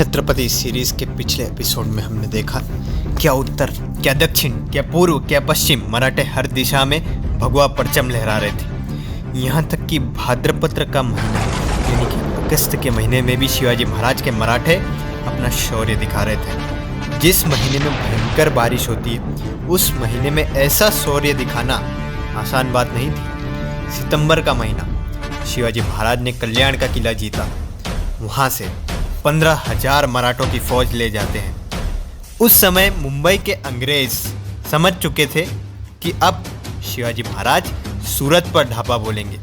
Chhatrapati series के पिछले episode में हमने देखा क्या उत्तर, क्या दक्षिण, क्या पूर्व, क्या पश्चिम मराठे हर दिशा में भगवा परचम लहरा रहे थे। यहाँ तक कि भाद्रपत्र का महीना यानी कि अगस्त के महीने में भी शिवाजी महाराज के मराठे अपना शौर्य दिखा रहे थे। जिस महीने में भयंकर बारिश होती है उस महीने में ऐसा शौर्य दिखाना आसान बात नहीं थी। सितंबर का महीना शिवाजी महाराज ने कल्याण का किला जीता। वहाँ से 15,000 मराठों की फौज ले जाते हैं। उस समय मुंबई के अंग्रेज समझ चुके थे कि अब शिवाजी महाराज सूरत पर ढाबा बोलेंगे,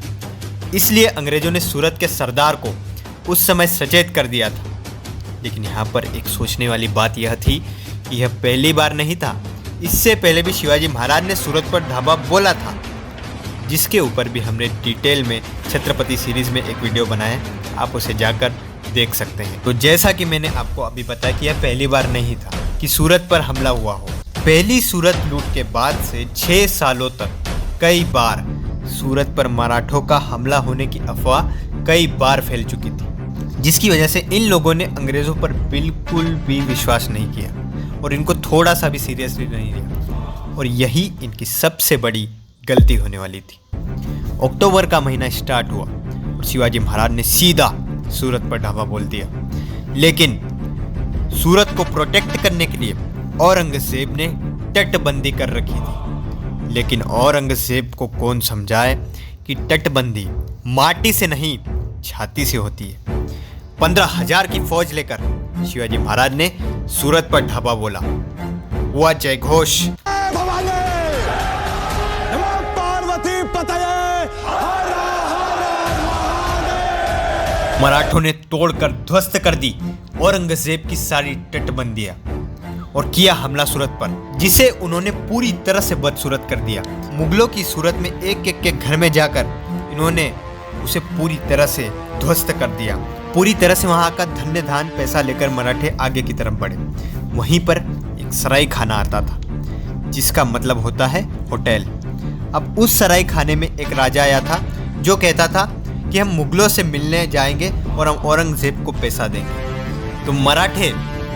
इसलिए अंग्रेजों ने सूरत के सरदार को उस समय सचेत कर दिया था। लेकिन यहाँ पर एक सोचने वाली बात यह थी कि यह पहली बार नहीं था, इससे पहले भी शिवाजी महाराज ने सूरत पर ढाबा बोला था, जिसके ऊपर भी हमने डिटेल में छत्रपति सीरीज में एक वीडियो बनाया है, आप उसे जाकर देख सकते हैं। तो जैसा कि मैंने आपको अभी बताया कि यह पहली बार नहीं था कि सूरत पर हमला हुआ हो। पहली सूरत लूट के बाद से 6 सालों तक कई बार सूरत पर मराठों का हमला होने की अफवाह कई बार फैल चुकी थी, जिसकी वजह से इन लोगों ने अंग्रेजों पर बिल्कुल भी विश्वास नहीं किया और इनको थोड़ा सा भी सीरियसली नहीं लिया, और यही इनकी सबसे बड़ी गलती होने वाली थी। अक्टूबर का महीना स्टार्ट हुआ और शिवाजी महाराज ने सीधा सूरत पर ढाबा बोल दिया। लेकिन सूरत को प्रोटेक्ट करने के लिए औरंगजेब ने तटबंदी कर रखी थी। लेकिन औरंगजेब को कौन समझाए कि तटबंदी माटी से नहीं छाती से होती है। 15,000 की फौज लेकर शिवाजी महाराज ने सूरत पर ढाबा बोला। हुआ जय घोष। मराठों ने तोड़कर ध्वस्त कर दी औरंगजेब की सारी तटबंदियां और किया हमला सूरत पर, जिसे उन्होंने पूरी तरह से बदसूरत कर दिया। मुगलों की सूरत में एक एक के घर में जाकर इन्होंने उसे पूरी तरह से ध्वस्त कर दिया। पूरी तरह से वहां का धन्य धान पैसा लेकर मराठे आगे की तरफ बढ़े। वहीं पर एक सराय खाना आता था, जिसका मतलब होता है होटल। अब उस सराय खाने में एक राजा आया था जो कहता था कि हम मुगलों से मिलने जाएंगे और हम औरंगजेब को पैसा देंगे। तो मराठे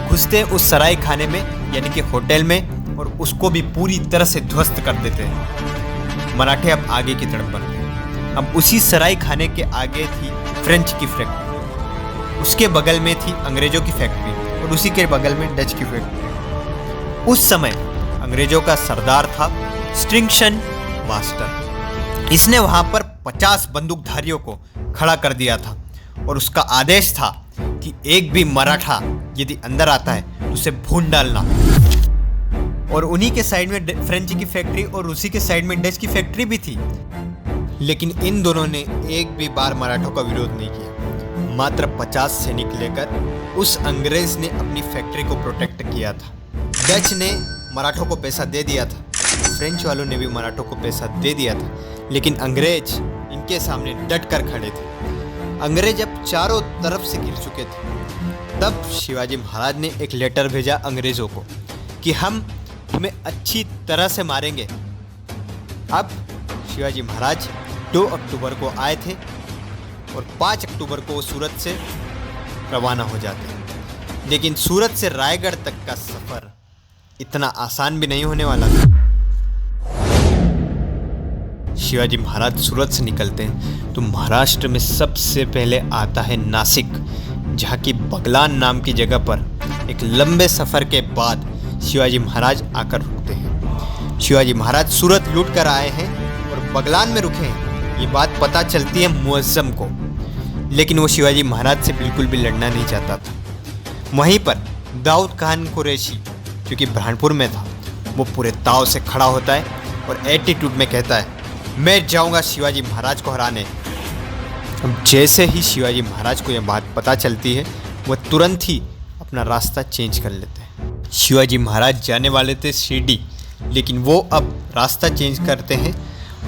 घुसते उस सराय खाने में यानी कि होटल में और उसको भी पूरी तरह से ध्वस्त कर देते हैं। मराठे अब आगे की तरफ बढ़ गए। अब उसी सराय खाने के आगे थी फ्रेंच की फैक्ट्री, उसके बगल में थी अंग्रेजों की फैक्ट्री और उसी के बगल में डच की फैक्ट्री। उस समय अंग्रेजों का सरदार था स्ट्रिंगशन मास्टर। इसने वहां पर 50 बंदूकधारियों को खड़ा कर दिया था और उसका आदेश था कि एक भी मराठा यदि अंदर आता है तो उसे भून डालना। और उन्हीं के साइड में फ्रेंच की फैक्ट्री और उसी के साइड में डच की फैक्ट्री भी थी। लेकिन इन दोनों ने एक भी बार मराठों का विरोध नहीं किया। मात्र 50 सैनिक लेकर उस अंग्रेज ने अपनी फैक्ट्री को प्रोटेक्ट किया था। डच ने मराठों को पैसा दे दिया था, फ्रेंच वालों ने भी मराठों को पैसा दे दिया था, लेकिन अंग्रेज इनके सामने डट कर खड़े थे। अंग्रेज अब चारों तरफ से गिर चुके थे। तब शिवाजी महाराज ने एक लेटर भेजा अंग्रेजों को कि हम तुम्हें अच्छी तरह से मारेंगे। अब शिवाजी महाराज 2 अक्टूबर को आए थे और 5 अक्टूबर को वो सूरत से रवाना हो जाते। लेकिन सूरत से रायगढ़ तक का सफ़र इतना आसान भी नहीं होने वाला था। शिवाजी महाराज सूरत से निकलते हैं तो महाराष्ट्र में सबसे पहले आता है नासिक, जहाँ की बगलान नाम की जगह पर एक लंबे सफ़र के बाद शिवाजी महाराज आकर रुकते हैं। शिवाजी महाराज सूरत लूट कर आए हैं और बगलान में रुके हैं, ये बात पता चलती है मुअज्जम को। लेकिन वो शिवाजी महाराज से बिल्कुल भी लड़ना नहीं चाहता था। वहीं पर दाऊद खान कुरैशी जो कि बुरहानपुर में था, वो पूरे ताव से खड़ा होता है और एटीट्यूड में कहता है मैं जाऊंगा शिवाजी महाराज को हराने। अब जैसे ही शिवाजी महाराज को यह बात पता चलती है वह तुरंत ही अपना रास्ता चेंज कर लेते हैं। शिवाजी महाराज जाने वाले थे शिरडी, लेकिन वो अब रास्ता चेंज करते हैं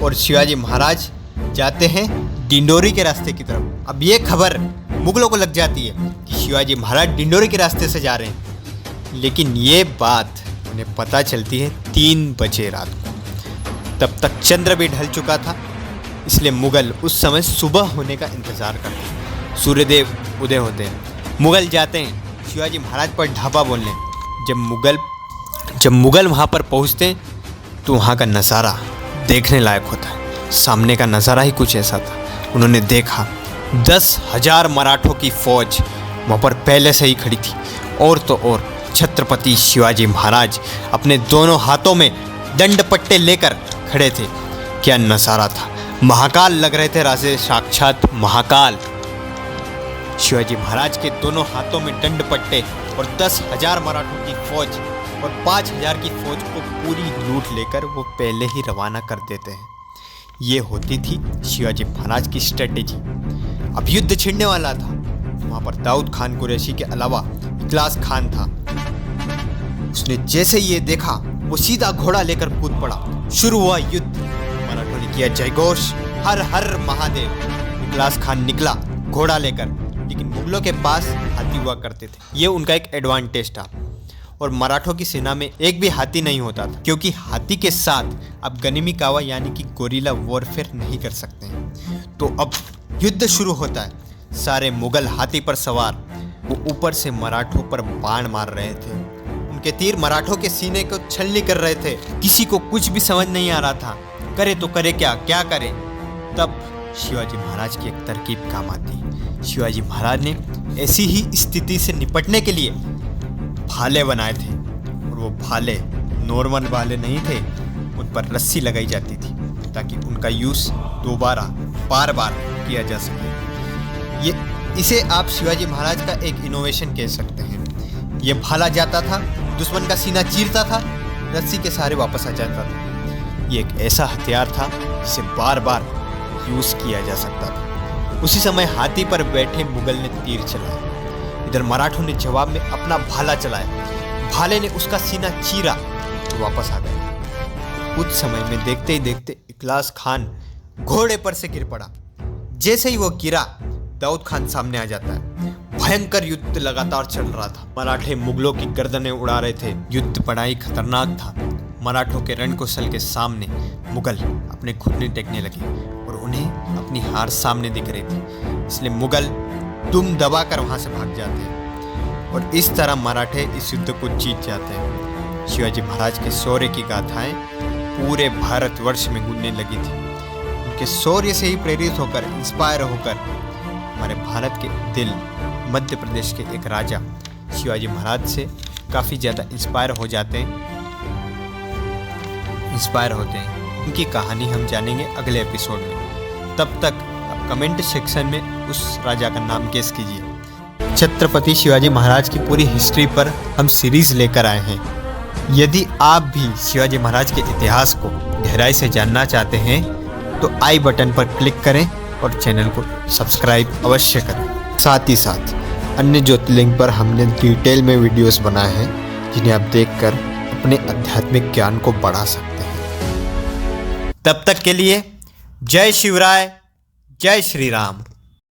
और शिवाजी महाराज जाते हैं डिंडोरी के रास्ते की तरफ। अब ये खबर मुगलों को लग जाती है कि शिवाजी महाराज डिंडोरी के रास्ते से जा रहे हैं, लेकिन ये बात उन्हें पता चलती है 3 बजे रात को। तब तक चंद्र भी ढल चुका था, इसलिए मुगल उस समय सुबह होने का इंतज़ार करते हैं। सूर्यदेव उदय होते हैं, मुगल जाते हैं शिवाजी महाराज पर ढाबा बोलने। जब मुगल वहाँ पर पहुँचते तो वहाँ का नज़ारा देखने लायक होता है। सामने का नज़ारा ही कुछ ऐसा था। उन्होंने देखा 10,000 मराठों की फौज वहाँ पर पहले से ही खड़ी थी, और तो और छत्रपति शिवाजी महाराज अपने दोनों हाथों में दंड पट्टे लेकर खड़े थे। क्या नज़ारा था, महाकाल लग रहे थे, राजे साक्षात महाकाल। शिवाजी महाराज के दोनों हाथों में दंड पट्टे और 10,000 मराठों की फौज और 5,000 की फौज को पूरी लूट लेकर वो पहले ही रवाना कर देते हैं। ये होती थी शिवाजी महाराज की स्ट्रेटेजी। अब युद्ध छिड़ने वाला था। वहाँ पर दाऊद खान कुरैशी के अलावा इखलास खान था। उसने जैसे ये देखा वो सीधा घोड़ा लेकर कूद पड़ा। शुरू हुआ युद्ध। मराठों ने किया जयघोष, हर हर महादेव। इखलास खान निकला घोड़ा लेकर, लेकिन मुगलों के पास हाथी हुआ करते थे। ये उनका एक एडवांटेज था, और मराठों की सेना में एक भी हाथी नहीं होता था, क्योंकि हाथी के साथ अब गनिमी कावा यानी कि गोरिल्ला वॉरफेयर नहीं कर सकते हैं। तो अब युद्ध शुरू होता है। सारे मुगल हाथी पर सवार, वो ऊपर से मराठों पर बाण मार रहे थे। उनके तीर मराठों के सीने को छलनी कर रहे थे। किसी को कुछ भी समझ नहीं आ रहा था, करे तो करे क्या करे। तब शिवाजी महाराज की एक तरकीब काम आती। शिवाजी महाराज ने ऐसी ही स्थिति से निपटने के लिए भाले बनाए थे, और वो भाले नॉर्मल भाले नहीं थे। उन पर रस्सी लगाई जाती थी ताकि उनका यूज़ दोबारा बार बार किया जा सके। इसे आप शिवाजी महाराज का एक इनोवेशन कह सकते हैं। ये भाला जाता था, दुश्मन का सीना चीरता था, रस्सी के सहारे वापस आ जाता था। ये एक ऐसा हथियार था जिसे बार बार यूज़ किया जा सकता था। उसी समय हाथी पर बैठे मुगल ने तीर चलाया। इधर मराठों ने जवाब में अपना भाला चलाया। भाले ने उसका सीना चीरा तो वापस आ गया। कुछ समय में देखते ही देखते इखलास खान घोड़े पर से गिर पड़ा। जैसे ही वो गिरा, दाऊद खान सामने आ जाता है। भयंकर युद्ध लगातार चल रहा था। मराठे मुगलों की गर्दनें उड़ा रहे थे। युद्ध बड़ा ही खतरनाक था। मराठों के रणकौशल के सामने मुगल अपने घुटने टेकने लगे, और उन्हें अपनी हार सामने दिख रही थी। इसलिए मुगल दुम दबाकर वहां से भाग जाते हैं, और इस तरह मराठे इस युद्ध को जीत जाते हैं। शिवाजी महाराज के शौर्य की गाथाएं पूरे भारतवर्ष में गूंजने लगी थी। उनके शौर्य से ही प्रेरित होकर, इंस्पायर होकर हमारे भारत के दिल, मध्य प्रदेश के एक राजा शिवाजी महाराज से काफ़ी ज़्यादा इंस्पायर होते हैं। उनकी कहानी हम जानेंगे अगले एपिसोड में। तब तक आप कमेंट सेक्शन में उस राजा का नाम गेस कीजिए। छत्रपति शिवाजी महाराज की पूरी हिस्ट्री पर हम सीरीज़ लेकर आए हैं। यदि आप भी शिवाजी महाराज के इतिहास को गहराई से जानना चाहते हैं तो आई बटन पर क्लिक करें और चैनल को सब्सक्राइब अवश्य करें। साथ ही साथ अन्य ज्योतिर्लिंग पर हमने डिटेल में वीडियोस बनाए हैं, जिन्हें आप देखकर अपने आध्यात्मिक ज्ञान को बढ़ा सकते हैं। तब तक के लिए जय शिवराय, जय श्री राम।